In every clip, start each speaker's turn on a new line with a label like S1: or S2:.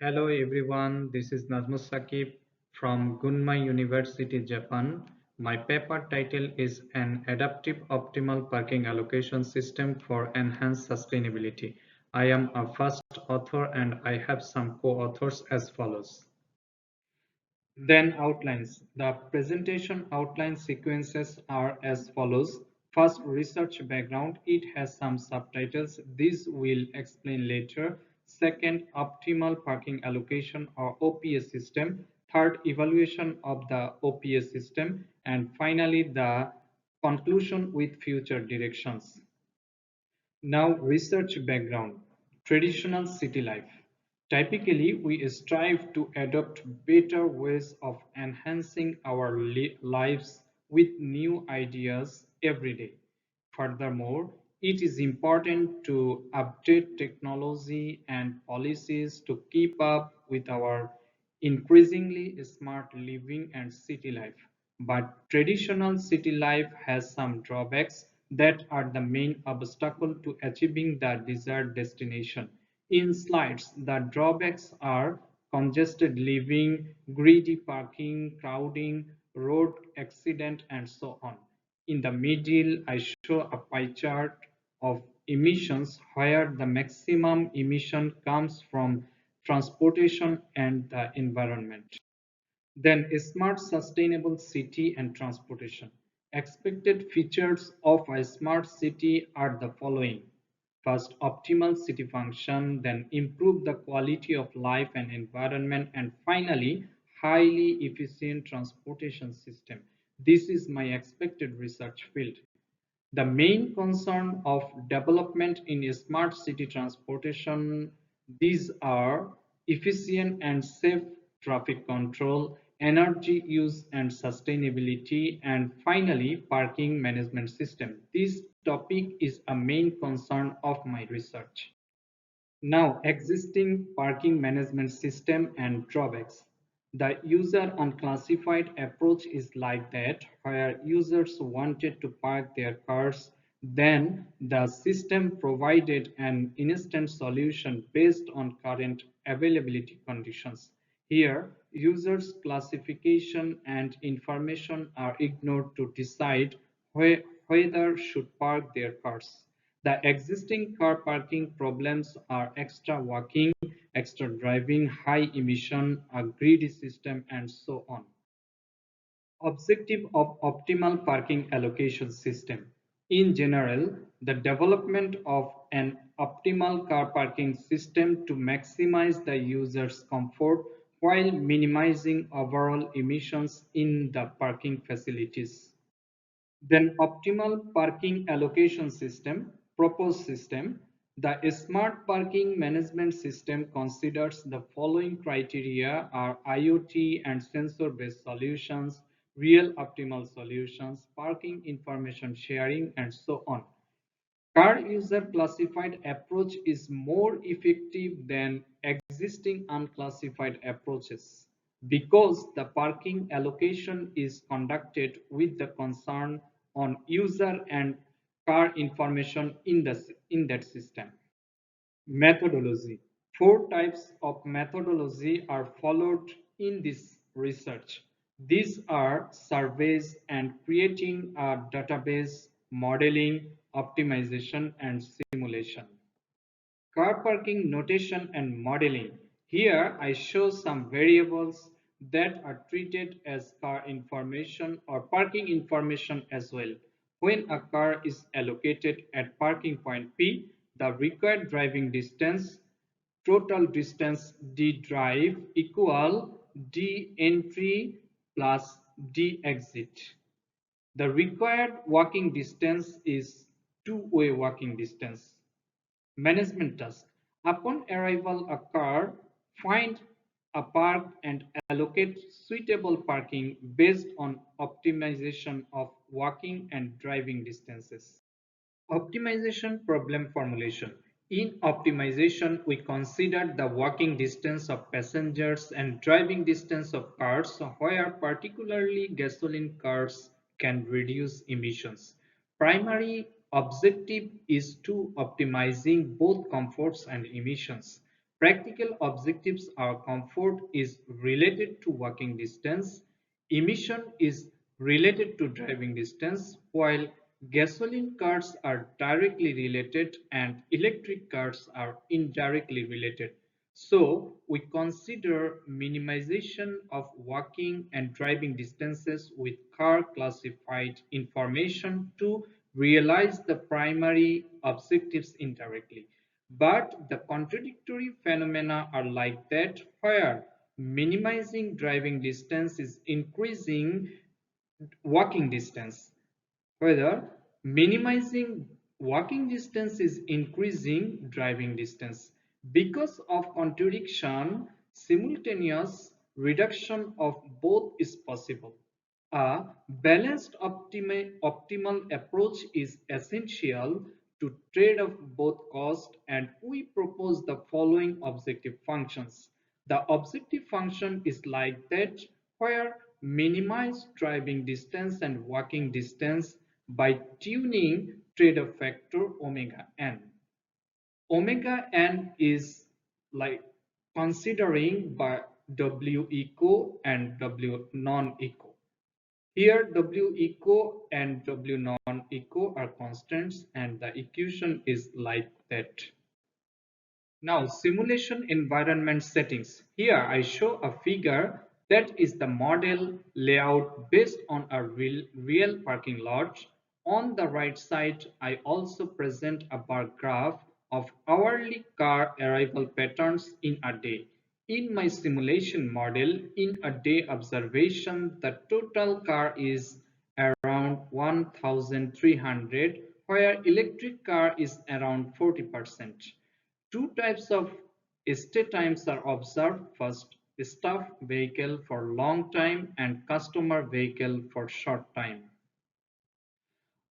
S1: Hello everyone, this is Nazmus Sakib from Gunma University, Japan. My paper title is An Adaptive Optimal Parking Allocation System for Enhanced Sustainability. I am a first author and I have some co-authors as follows. Then outlines. The presentation outline sequences are as follows. First, research background. It has some subtitles. These will explain later. Second, optimal parking allocation or OPS system. Third, evaluation of the OPS system. And finally, the conclusion with future directions. Now, research background. Traditional city life. Typically, we strive to adopt better ways of enhancing our lives with new ideas every day. Furthermore, it is important to update technology and policies to keep up with our increasingly smart living and city life. But traditional city life has some drawbacks that are the main obstacle to achieving the desired destination. In slides, the drawbacks are congested living, greedy parking, crowding, road accident, and so on. In the middle, I show a pie chart of emissions where the maximum emission comes from transportation and the environment. Then smart sustainable city and transportation. Expected features of a smart city are the following. First, optimal city function, then improve the quality of life and environment, and finally, highly efficient transportation system. This is my expected research field. The main concern of development in smart city transportation, these are efficient and safe traffic control, energy use and sustainability, and finally parking management system. This topic is a main concern of my research. Now, existing parking management system and drawbacks. The user unclassified approach is like that, where users wanted to park their cars, then the system provided an instant solution based on current availability conditions. Here, users' classification and information are ignored to decide whether should park their cars. The existing car parking problems are extra walking, extra driving, high emission, a greedy system, and so on. Objective of optimal parking allocation system. In general, the development of an optimal car parking system to maximize the user's comfort while minimizing overall emissions in the parking facilities. Then optimal parking allocation system, proposed system. The smart parking management system considers the following criteria are IoT and sensor-based solutions, real optimal solutions, parking information sharing, and so on. Car user classified approach is more effective than existing unclassified approaches because the parking allocation is conducted with the concern on user and car information in that system. Methodology. Four types of methodology are followed in this research. These are surveys and creating a database, modeling, optimization, and simulation. Car parking notation and modeling. Here I show some variables that are treated as car information or parking information as well. When a car is allocated at parking point P, the required driving distance, total distance D drive equal D entry plus D exit. The required walking distance is two-way walking distance. Management task. Upon arrival, a car, find a park and allocate suitable parking based on optimization of walking and driving distances. Optimization problem formulation. In optimization, we consider the walking distance of passengers and driving distance of cars, where particularly gasoline cars can reduce emissions. Primary objective is to optimizing both comforts and emissions. Practical objectives are comfort is related to walking distance, emission is related to driving distance, while gasoline cars are directly related and electric cars are indirectly related. So we consider minimization of walking and driving distances with car classified information to realize the primary objectives indirectly. But the contradictory phenomena are like that where minimizing driving distance is increasing walking distance, whether minimizing walking distance is increasing driving distance. Because of contradiction, simultaneous reduction of both is possible. A balanced optimal approach is essential to trade off both cost, and we propose the following objective functions. The objective function is like that where minimize driving distance and walking distance by tuning trade-off factor omega n. Omega n is like considering by W eco and W non-eco. Here W eco and W non-eco are constants and the equation is like that. Now simulation environment settings. Here I show a figure that is the model layout based on a real parking lot. On the right side I also present a bar graph of hourly car arrival patterns in a day. In my simulation model, in a day observation, the total car is around 1300, where electric car is around 40%. Two types of stay times are observed. First, staff vehicle for long time and customer vehicle for short time.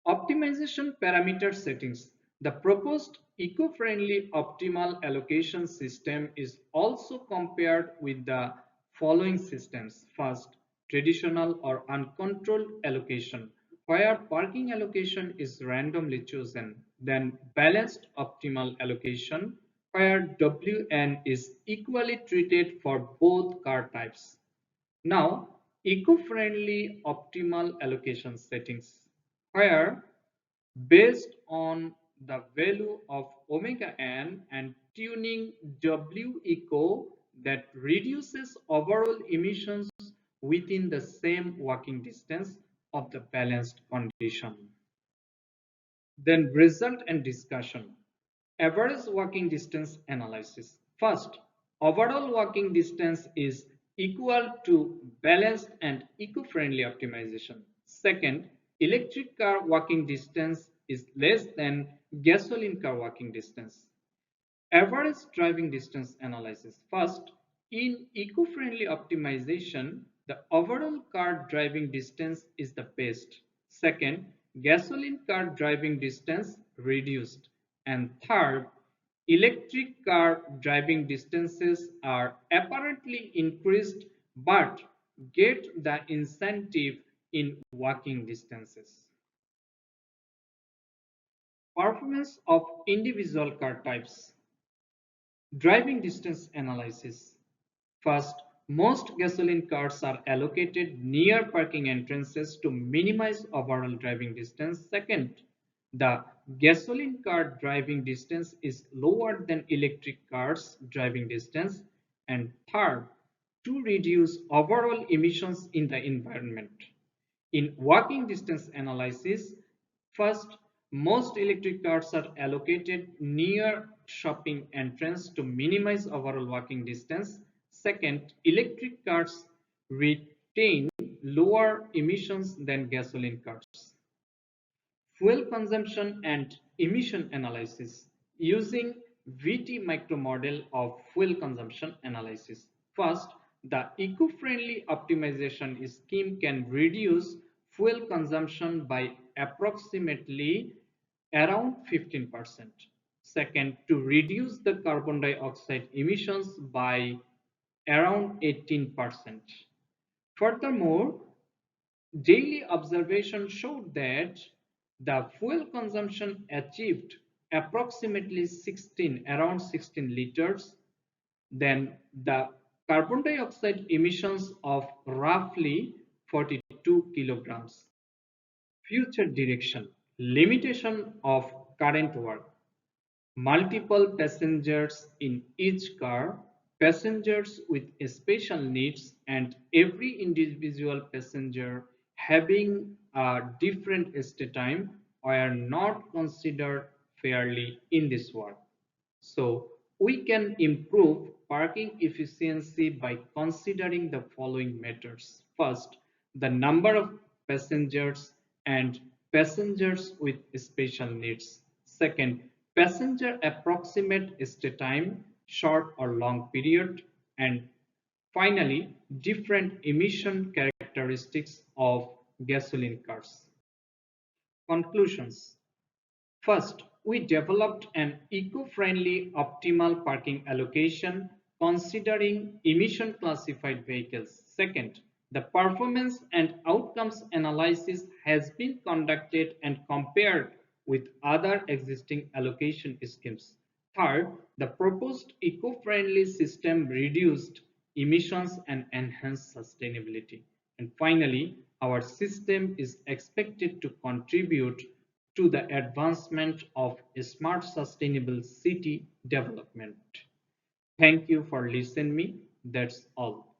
S1: Optimization parameter settings. The proposed eco-friendly optimal allocation system is also compared with the following systems. First, traditional or uncontrolled allocation, where parking allocation is randomly chosen. Then balanced optimal allocation, where WN is equally treated for both car types. Now, eco-friendly optimal allocation settings, where based on the value of omega n and tuning W eco that reduces overall emissions within the same walking distance of the balanced condition. Then result and discussion. Average walking distance analysis. First, overall walking distance is equal to balanced and eco-friendly optimization. Second, electric car walking distance is less than gasoline car walking distance. Average driving distance analysis. First, in eco-friendly optimization, the overall car driving distance is the best. Second, gasoline car driving distance reduced. And third, electric car driving distances are apparently increased but get the incentive in walking distances. Performance of individual car types. Driving distance analysis. First, most gasoline cars are allocated near parking entrances to minimize overall driving distance. Second, the gasoline car driving distance is lower than electric cars driving distance. And third, to reduce overall emissions in the environment. In walking distance analysis, first, most electric cars are allocated near shopping entrance to minimize overall walking distance. Second, electric cars retain lower emissions than gasoline cars. Fuel consumption and emission analysis using VT micromodel of fuel consumption analysis. First, the eco-friendly optimization scheme can reduce fuel consumption by approximately around 15%. Second, to reduce the carbon dioxide emissions by around 18%. Furthermore, daily observation showed that the fuel consumption achieved approximately around 16 liters Then the carbon dioxide emissions of roughly 42 kilograms. Future direction, limitation of current work, multiple passengers in each car, passengers with special needs, and every individual passenger having a different stay time are not considered fairly in this work. So we can improve parking efficiency by considering the following matters. First, the number of passengers and passengers with special needs. Second, passenger approximate stay time, short or long period. And finally, different emission characteristics of gasoline cars. Conclusions. First, we developed an eco-friendly optimal parking allocation considering emission classified vehicles. Second, the performance and outcomes analysis has been conducted and compared with other existing allocation schemes. Third, the proposed eco-friendly system reduced emissions and enhanced sustainability. And finally, our system is expected to contribute to the advancement of a smart sustainable city development. Thank you for listening me. That's all.